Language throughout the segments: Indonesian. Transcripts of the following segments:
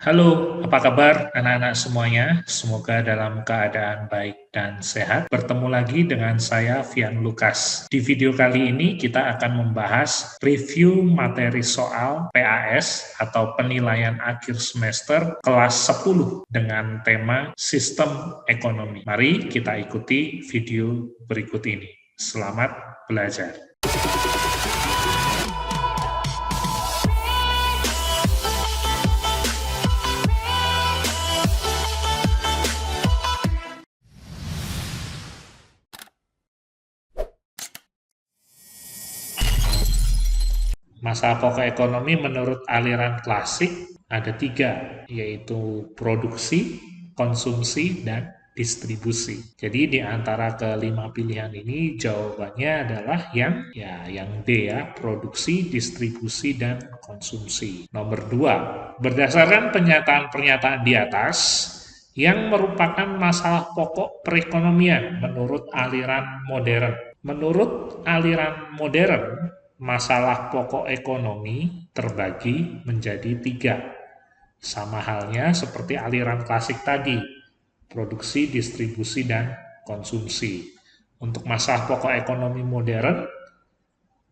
Halo, apa kabar anak-anak semuanya? Semoga dalam keadaan baik dan sehat. Bertemu lagi dengan saya, Vian Lukas. Di video kali ini kita akan membahas review materi soal PAS atau penilaian akhir semester kelas 10 dengan tema sistem ekonomi. Mari kita ikuti video berikut ini. Selamat belajar. Masalah pokok ekonomi menurut aliran klasik ada tiga, yaitu produksi, konsumsi, dan distribusi. Jadi di antara kelima pilihan ini jawabannya adalah yang D ya, produksi, distribusi, dan konsumsi. Nomor 2, berdasarkan pernyataan-pernyataan di atas, yang merupakan masalah pokok perekonomian menurut aliran modern. Menurut aliran modern, masalah pokok ekonomi terbagi menjadi tiga. Sama halnya seperti aliran klasik tadi, produksi, distribusi, dan konsumsi. Untuk masalah pokok ekonomi modern,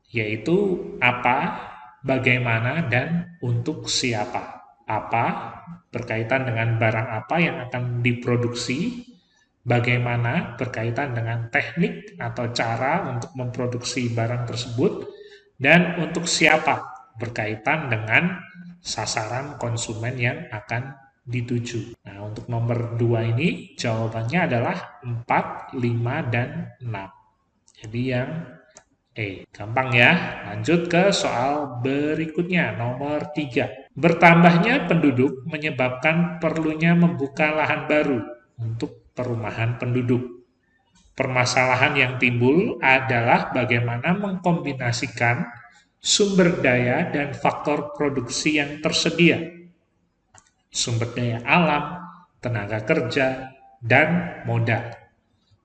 yaitu apa, bagaimana, dan untuk siapa. Apa berkaitan dengan barang apa yang akan diproduksi, bagaimana berkaitan dengan teknik atau cara untuk memproduksi barang tersebut, dan untuk siapa berkaitan dengan sasaran konsumen yang akan dituju. Nah, untuk nomor 2 ini jawabannya adalah 4, 5, dan 6. Jadi yang gampang ya. Lanjut ke soal berikutnya, nomor 3. Bertambahnya penduduk menyebabkan perlunya membuka lahan baru untuk perumahan penduduk. Permasalahan yang timbul adalah bagaimana mengkombinasikan sumber daya dan faktor produksi yang tersedia. Sumber daya alam, tenaga kerja, dan modal.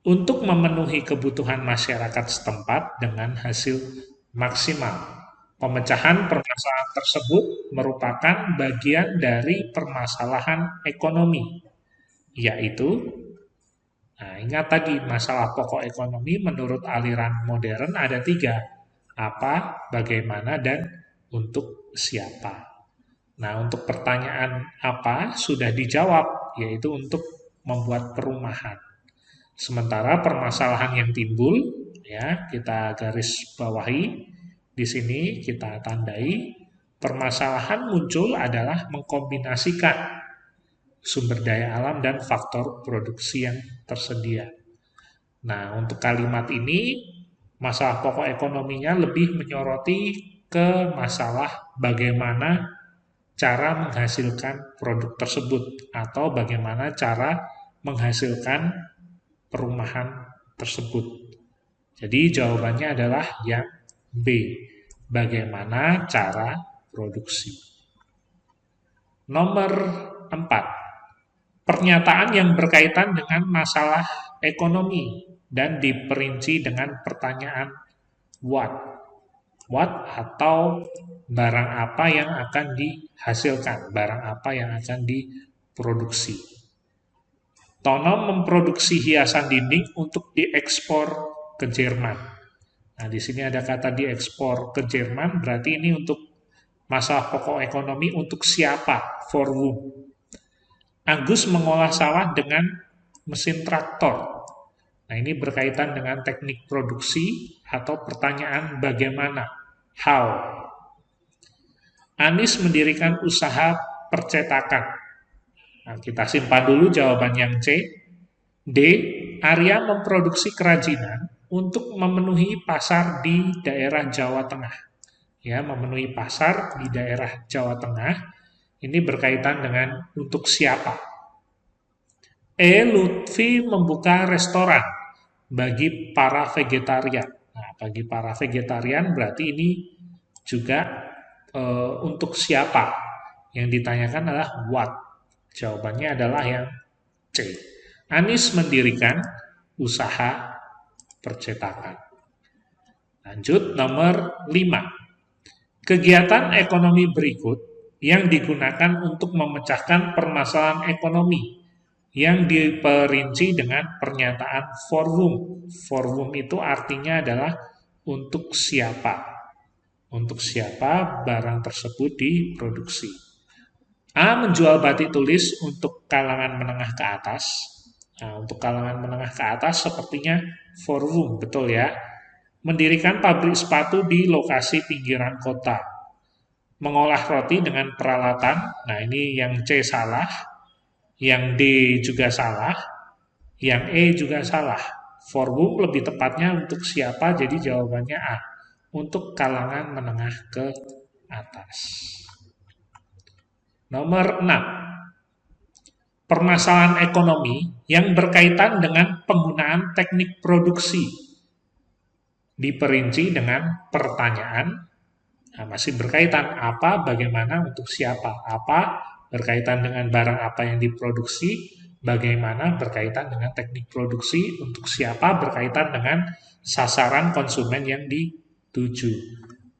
Untuk memenuhi kebutuhan masyarakat setempat dengan hasil maksimal. Pemecahan permasalahan tersebut merupakan bagian dari permasalahan ekonomi, yaitu ingat tadi, masalah pokok ekonomi menurut aliran modern ada tiga. Apa, bagaimana, dan untuk siapa. Nah, untuk pertanyaan apa sudah dijawab, yaitu untuk membuat perumahan. Sementara permasalahan yang timbul, ya kita garis bawahi, di sini kita tandai, permasalahan muncul adalah mengkombinasikan sumber daya alam dan faktor produksi yang tersedia. Nah, untuk kalimat ini, masalah pokok ekonominya lebih menyoroti ke masalah bagaimana cara menghasilkan produk tersebut atau bagaimana cara menghasilkan perumahan tersebut. Jadi jawabannya adalah yang B, bagaimana cara produksi. Nomor 4. Pernyataan yang berkaitan dengan masalah ekonomi dan diperinci dengan pertanyaan what. What atau barang apa yang akan dihasilkan, barang apa yang akan diproduksi. Tono memproduksi hiasan dinding untuk diekspor ke Jerman. Nah, di sini ada kata diekspor ke Jerman, berarti ini untuk masalah pokok ekonomi untuk siapa? For whom? Agus mengolah sawah dengan mesin traktor. Nah, ini berkaitan dengan teknik produksi atau pertanyaan bagaimana, how. Anis mendirikan usaha percetakan. Nah, kita simpan dulu jawaban yang C. D. Arya memproduksi kerajinan untuk memenuhi pasar di daerah Jawa Tengah. Ya, memenuhi pasar di daerah Jawa Tengah. Ini berkaitan dengan untuk siapa. E. Lutfi membuka restoran bagi para vegetarian. Nah, bagi para vegetarian berarti ini juga untuk siapa. Yang ditanyakan adalah what. Jawabannya adalah yang C. Anis mendirikan usaha percetakan. Lanjut, nomor 5. Kegiatan ekonomi berikut yang digunakan untuk memecahkan permasalahan ekonomi yang diperinci dengan pernyataan for whom. For whom itu artinya adalah untuk siapa. Untuk siapa barang tersebut diproduksi. A. Menjual batik tulis untuk kalangan menengah ke atas. Nah, untuk kalangan menengah ke atas sepertinya for whom, betul ya. Mendirikan pabrik sepatu di lokasi pinggiran kota. Mengolah roti dengan peralatan, nah ini yang C salah, yang D juga salah, yang E juga salah. For whom lebih tepatnya untuk siapa, jadi jawabannya A. Untuk kalangan menengah ke atas. Nomor 6. Permasalahan ekonomi yang berkaitan dengan penggunaan teknik produksi. Diperinci dengan pertanyaan, nah, masih berkaitan apa, bagaimana, untuk siapa. Apa berkaitan dengan barang apa yang diproduksi, bagaimana berkaitan dengan teknik produksi, untuk siapa berkaitan dengan sasaran konsumen yang dituju.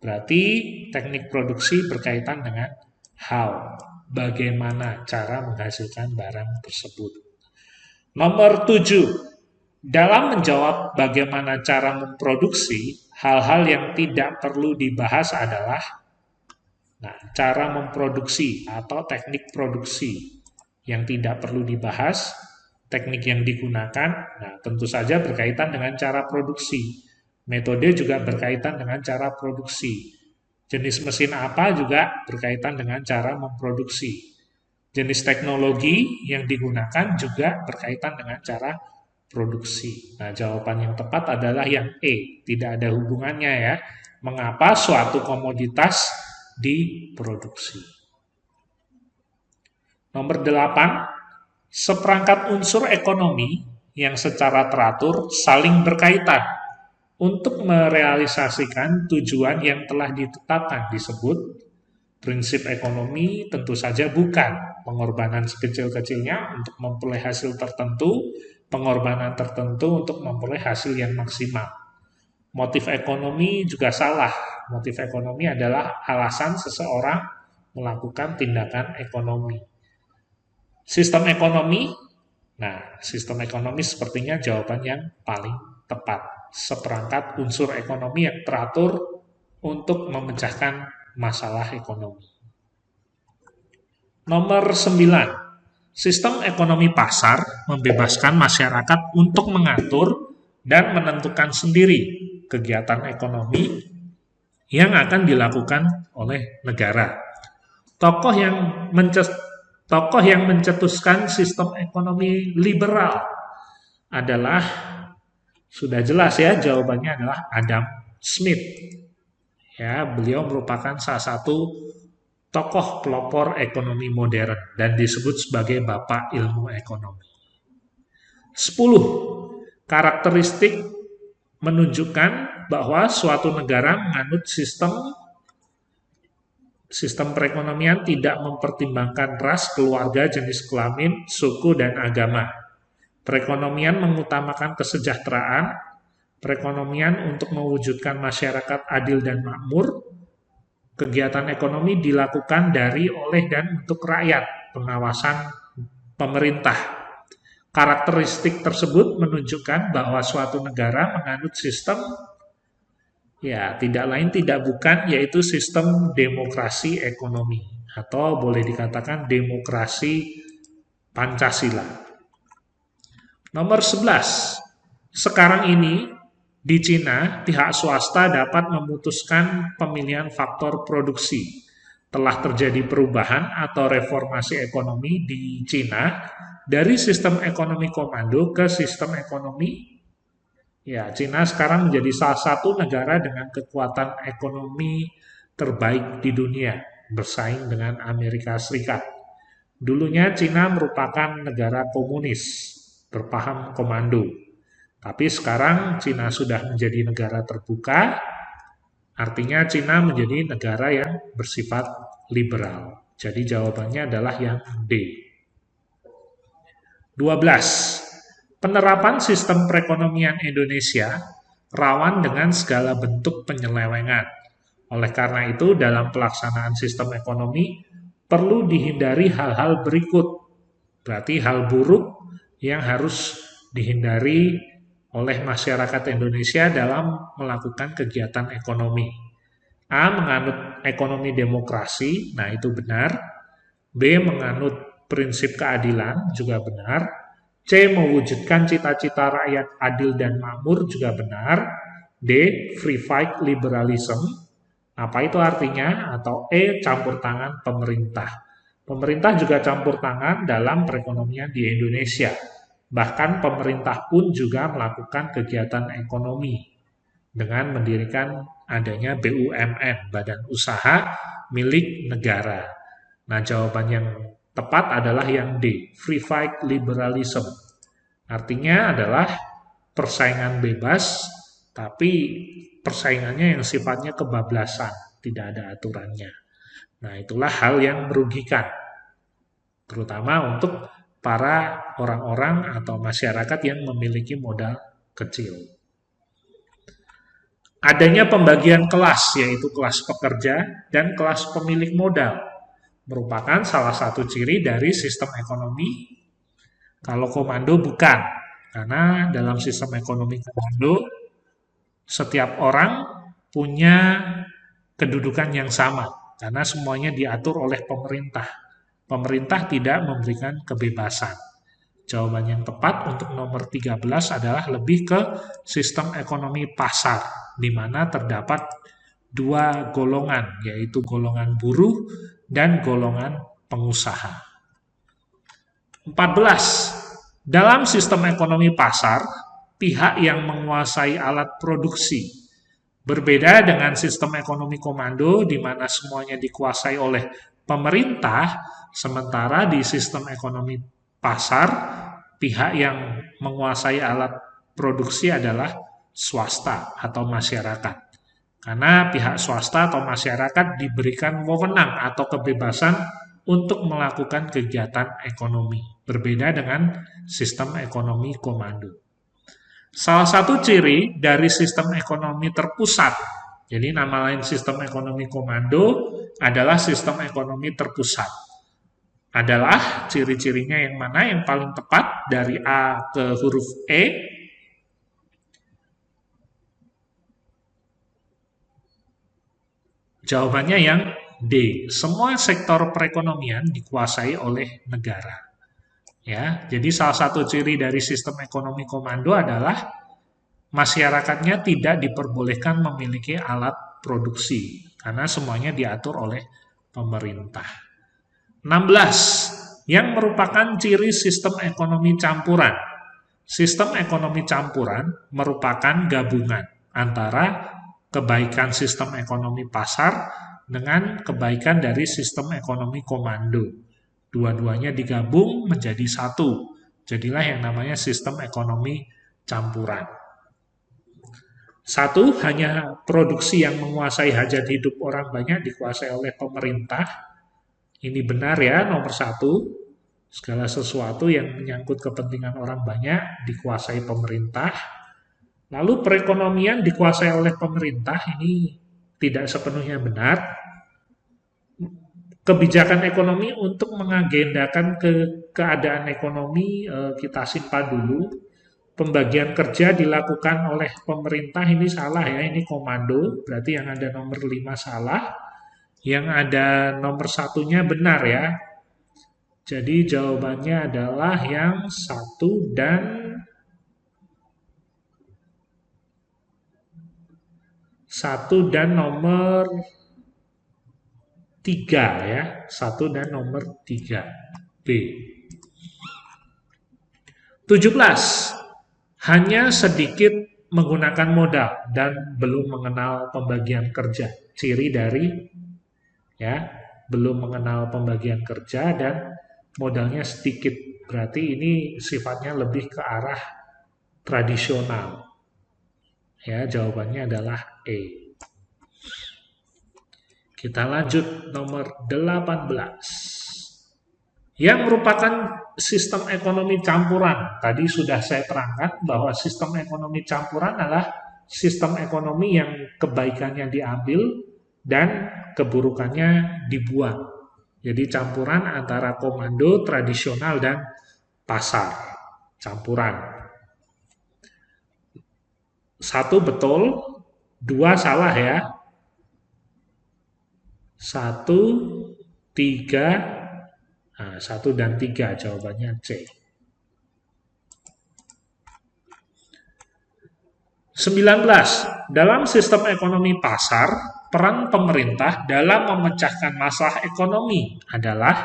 Berarti teknik produksi berkaitan dengan how, bagaimana cara menghasilkan barang tersebut. Nomor 7. Dalam menjawab bagaimana cara memproduksi, hal-hal yang tidak perlu dibahas adalah cara memproduksi atau teknik produksi. Yang tidak perlu dibahas, teknik yang digunakan, tentu saja berkaitan dengan cara produksi. Metode juga berkaitan dengan cara produksi. Jenis mesin apa juga berkaitan dengan cara memproduksi. Jenis teknologi yang digunakan juga berkaitan dengan cara produksi. Nah, jawaban yang tepat adalah yang E. Tidak ada hubungannya ya. Mengapa suatu komoditas diproduksi. Nomor 8. Seperangkat unsur ekonomi yang secara teratur saling berkaitan untuk merealisasikan tujuan yang telah ditetapkan disebut prinsip ekonomi. Tentu saja bukan pengorbanan sekecil-kecilnya untuk memperoleh hasil tertentu, pengorbanan tertentu untuk memperoleh hasil yang maksimal. Motif ekonomi juga salah. Motif ekonomi adalah alasan seseorang melakukan tindakan ekonomi. Sistem ekonomi, sistem ekonomi sepertinya jawaban yang paling tepat. Seperangkat unsur ekonomi yang teratur untuk memecahkan masalah ekonomi. Nomor 9. Sistem ekonomi pasar membebaskan masyarakat untuk mengatur dan menentukan sendiri kegiatan ekonomi yang akan dilakukan oleh negara. Tokoh yang mencetuskan sistem ekonomi liberal adalah, sudah jelas ya, jawabannya adalah Adam Smith. Ya, beliau merupakan salah satu tokoh pelopor ekonomi modern dan disebut sebagai bapak ilmu ekonomi. 10. Karakteristik menunjukkan bahwa suatu negara menganut sistem perekonomian tidak mempertimbangkan ras, keluarga, jenis kelamin, suku, dan agama. Perekonomian mengutamakan kesejahteraan, perekonomian untuk mewujudkan masyarakat adil dan makmur. Kegiatan ekonomi dilakukan dari, oleh, dan untuk rakyat, pengawasan pemerintah. Karakteristik tersebut menunjukkan bahwa suatu negara menganut sistem, tidak lain tidak bukan, yaitu sistem demokrasi ekonomi, atau boleh dikatakan demokrasi Pancasila. Nomor 11. Sekarang ini, di Cina, pihak swasta dapat memutuskan pemilihan faktor produksi. Telah terjadi perubahan atau reformasi ekonomi di Cina dari sistem ekonomi komando ke sistem ekonomi. Cina sekarang menjadi salah satu negara dengan kekuatan ekonomi terbaik di dunia, bersaing dengan Amerika Serikat. Dulunya Cina merupakan negara komunis, berpaham komando. Tapi sekarang Cina sudah menjadi negara terbuka, artinya Cina menjadi negara yang bersifat liberal. Jadi jawabannya adalah yang D. 12. Penerapan sistem perekonomian Indonesia rawan dengan segala bentuk penyelewengan. Oleh karena itu, dalam pelaksanaan sistem ekonomi, perlu dihindari hal-hal berikut. Berarti hal buruk yang harus dihindari oleh masyarakat Indonesia dalam melakukan kegiatan ekonomi. A. Menganut ekonomi demokrasi, nah itu benar. B. Menganut prinsip keadilan, juga benar. C. Mewujudkan cita-cita rakyat adil dan makmur, juga benar. D. Free fight liberalism. Apa itu artinya? Atau E. Campur tangan pemerintah. Pemerintah juga campur tangan dalam perekonomian di Indonesia. Bahkan pemerintah pun juga melakukan kegiatan ekonomi dengan mendirikan adanya BUMN, Badan Usaha Milik Negara. Nah, jawaban yang tepat adalah yang D, Free Fight Liberalism. Artinya adalah persaingan bebas, tapi persaingannya yang sifatnya kebablasan, tidak ada aturannya. Nah, itulah hal yang merugikan, terutama untuk para orang-orang atau masyarakat yang memiliki modal kecil. Adanya pembagian kelas, yaitu kelas pekerja dan kelas pemilik modal, merupakan salah satu ciri dari sistem ekonomi. Kalau komando bukan, karena dalam sistem ekonomi komando, setiap orang punya kedudukan yang sama, karena semuanya diatur oleh pemerintah. Pemerintah tidak memberikan kebebasan. Jawaban yang tepat untuk nomor 13 adalah lebih ke sistem ekonomi pasar, di mana terdapat dua golongan, yaitu golongan buruh dan golongan pengusaha. 14. Dalam sistem ekonomi pasar, pihak yang menguasai alat produksi. Berbeda dengan sistem ekonomi komando, di mana semuanya dikuasai oleh pemerintah, sementara di sistem ekonomi pasar, pihak yang menguasai alat produksi adalah swasta atau masyarakat. Karena pihak swasta atau masyarakat diberikan wewenang atau kebebasan untuk melakukan kegiatan ekonomi. Berbeda dengan sistem ekonomi komando. Salah satu ciri dari sistem ekonomi terpusat, jadi nama lain sistem ekonomi komando adalah sistem ekonomi terpusat. Adalah ciri-cirinya yang mana yang paling tepat dari A ke huruf E? Jawabannya yang D. Semua sektor perekonomian dikuasai oleh negara. Ya, jadi salah satu ciri dari sistem ekonomi komando adalah masyarakatnya tidak diperbolehkan memiliki alat produksi karena semuanya diatur oleh pemerintah. 16. Yang merupakan ciri sistem ekonomi campuran. Sistem ekonomi campuran merupakan gabungan antara kebaikan sistem ekonomi pasar dengan kebaikan dari sistem ekonomi komando. Dua-duanya digabung menjadi satu. Jadilah yang namanya sistem ekonomi campuran. Satu, hanya produksi yang menguasai hajat hidup orang banyak dikuasai oleh pemerintah. Ini benar ya, nomor satu. Segala sesuatu yang menyangkut kepentingan orang banyak dikuasai pemerintah. Lalu perekonomian dikuasai oleh pemerintah, ini tidak sepenuhnya benar. Kebijakan ekonomi untuk mengagendakan keadaan ekonomi kita simpan dulu. Pembagian kerja dilakukan oleh pemerintah, ini salah ya, ini komando, berarti yang ada nomor 5 salah, yang ada nomor satunya benar ya. Jadi jawabannya adalah yang 1 dan nomor 3 ya, 1 dan nomor 3 B. 17. Hanya sedikit menggunakan modal dan belum mengenal pembagian kerja. Ciri dari ya, belum mengenal pembagian kerja dan modalnya sedikit. Berarti ini sifatnya lebih ke arah tradisional. Ya, jawabannya adalah E. Kita lanjut nomor 18. Yang merupakan sistem ekonomi campuran. Tadi sudah saya terangkan bahwa sistem ekonomi campuran adalah sistem ekonomi yang kebaikannya diambil dan keburukannya dibuang. Jadi campuran antara komando tradisional dan pasar. Campuran. Satu betul, dua salah ya. Satu, tiga, nah, satu dan tiga jawabannya C. 19. Dalam sistem ekonomi pasar, peran pemerintah dalam memecahkan masalah ekonomi adalah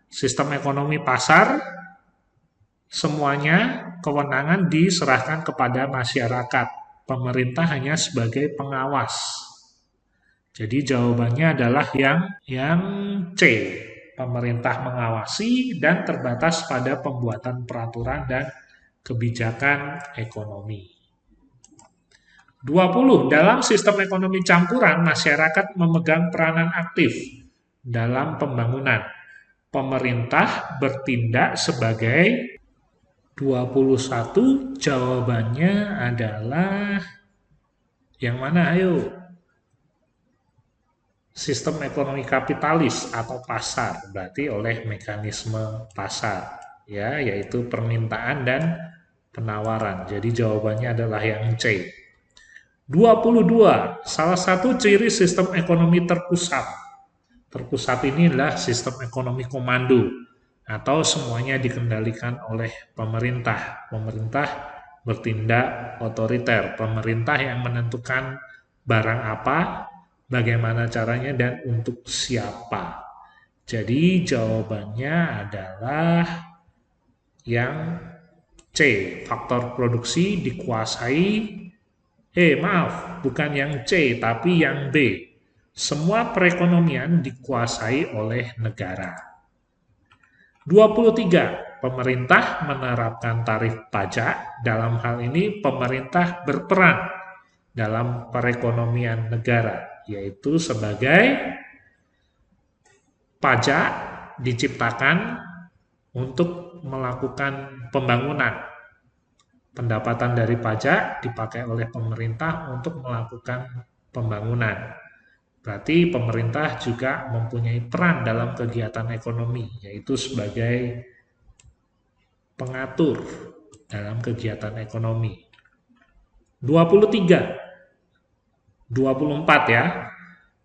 sistem ekonomi pasar, semuanya kewenangan diserahkan kepada masyarakat. Pemerintah hanya sebagai pengawas. Jadi jawabannya adalah yang C. Pemerintah mengawasi dan terbatas pada pembuatan peraturan dan kebijakan ekonomi. 20. Dalam sistem ekonomi campuran, masyarakat memegang peranan aktif dalam pembangunan. Pemerintah bertindak sebagai 21. Jawabannya adalah yang mana? Ayo. Sistem ekonomi kapitalis atau pasar, berarti oleh mekanisme pasar, ya, yaitu permintaan dan penawaran. Jadi jawabannya adalah yang C. 22. Salah satu ciri sistem ekonomi terpusat. Terpusat ini adalah sistem ekonomi komando atau semuanya dikendalikan oleh pemerintah. Pemerintah bertindak otoriter. Pemerintah yang menentukan barang apa, bagaimana caranya, dan untuk siapa. Jadi jawabannya adalah yang C. Faktor produksi dikuasai. Maaf, bukan yang C, tapi yang B. Semua perekonomian dikuasai oleh negara. 23. Pemerintah menerapkan tarif pajak. Dalam hal ini, pemerintah berperan dalam perekonomian negara, yaitu sebagai pajak diciptakan untuk melakukan pembangunan. Pendapatan dari pajak dipakai oleh pemerintah untuk melakukan pembangunan. Berarti pemerintah juga mempunyai peran dalam kegiatan ekonomi, yaitu sebagai pengatur dalam kegiatan ekonomi. 23. 24 ya.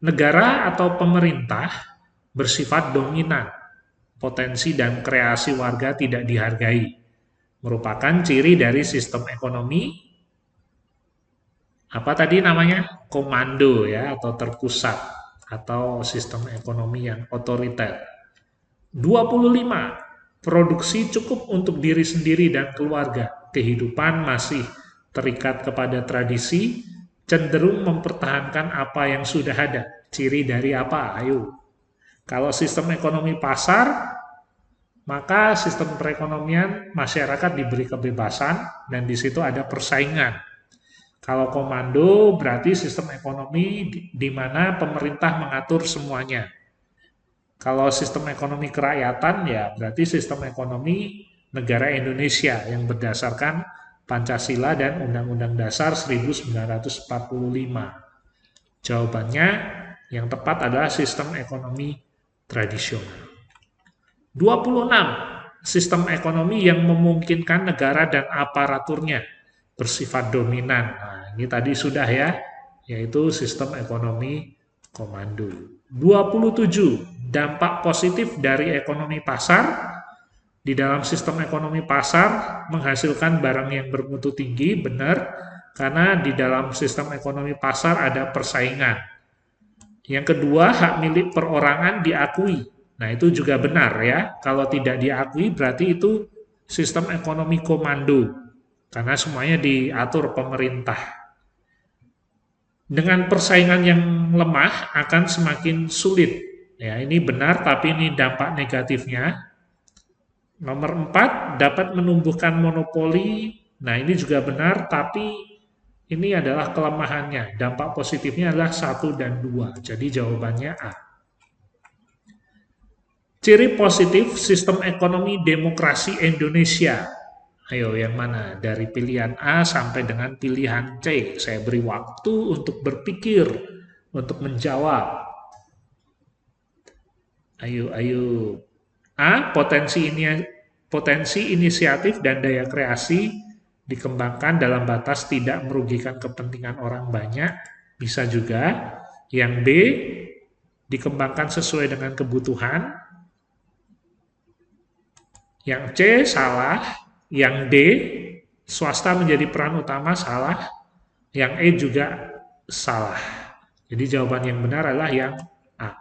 Negara atau pemerintah bersifat dominan. Potensi dan kreasi warga tidak dihargai. Merupakan ciri dari sistem ekonomi apa tadi namanya? Komando ya, atau terpusat, atau sistem ekonomi yang otoriter. 25. Produksi cukup untuk diri sendiri dan keluarga. Kehidupan masih terikat kepada tradisi, cenderung mempertahankan apa yang sudah ada. Ciri dari apa? Ayo. Kalau sistem ekonomi pasar, maka sistem perekonomian masyarakat diberi kebebasan dan di situ ada persaingan. Kalau komando berarti sistem ekonomi di mana pemerintah mengatur semuanya. Kalau sistem ekonomi kerakyatan ya berarti sistem ekonomi negara Indonesia yang berdasarkan Pancasila dan Undang-Undang Dasar 1945. Jawabannya yang tepat adalah sistem ekonomi tradisional. 26. Sistem ekonomi yang memungkinkan negara dan aparaturnya bersifat dominan. Nah, ini tadi sudah ya, yaitu sistem ekonomi komando. 27. Dampak positif dari ekonomi pasar. Di dalam sistem ekonomi pasar menghasilkan barang yang bermutu tinggi, benar, karena di dalam sistem ekonomi pasar ada persaingan. Yang kedua, hak milik perorangan diakui. Nah, itu juga benar ya. Kalau tidak diakui berarti itu sistem ekonomi komando. Karena semuanya diatur pemerintah. Dengan persaingan yang lemah akan semakin sulit. Ya, ini benar tapi ini dampak negatifnya. Nomor 4, dapat menumbuhkan monopoli. Nah, ini juga benar tapi ini adalah kelemahannya. Dampak positifnya adalah 1 dan 2. Jadi jawabannya A. Ciri positif sistem ekonomi demokrasi Indonesia. Ayo, yang mana? Dari pilihan A sampai dengan pilihan C. Saya beri waktu untuk berpikir, untuk menjawab. Ayo. A. Potensi inisiatif dan daya kreasi dikembangkan dalam batas tidak merugikan kepentingan orang banyak. Bisa juga. Yang B. Dikembangkan sesuai dengan kebutuhan. Yang C. Salah. Yang D. Swasta menjadi peran utama. Salah. Yang E juga salah. Jadi jawaban yang benar adalah yang A.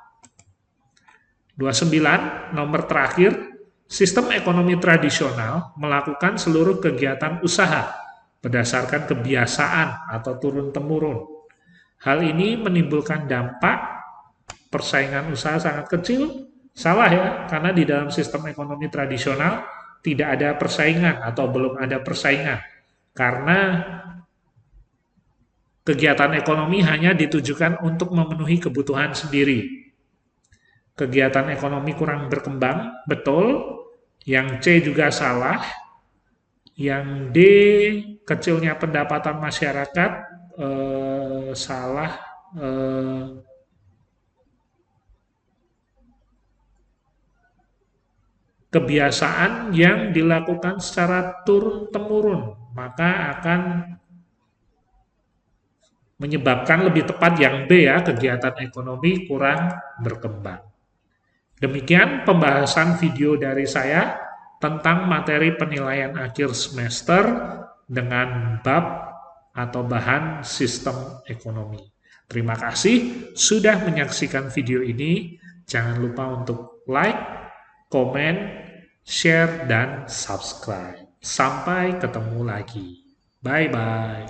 29, nomor terakhir, sistem ekonomi tradisional melakukan seluruh kegiatan usaha berdasarkan kebiasaan atau turun-temurun. Hal ini menimbulkan dampak persaingan usaha sangat kecil. Salah ya, karena di dalam sistem ekonomi tradisional tidak ada persaingan atau belum ada persaingan. Karena kegiatan ekonomi hanya ditujukan untuk memenuhi kebutuhan sendiri. Kegiatan ekonomi kurang berkembang, betul. Yang C juga salah. Yang D, kecilnya pendapatan masyarakat, salah. Kebiasaan yang dilakukan secara turun-temurun, maka akan menyebabkan lebih tepat yang B ya, kegiatan ekonomi kurang berkembang. Demikian pembahasan video dari saya tentang materi penilaian akhir semester dengan bab atau bahan sistem ekonomi. Terima kasih sudah menyaksikan video ini. Jangan lupa untuk like, komen, share, dan subscribe. Sampai ketemu lagi. Bye-bye.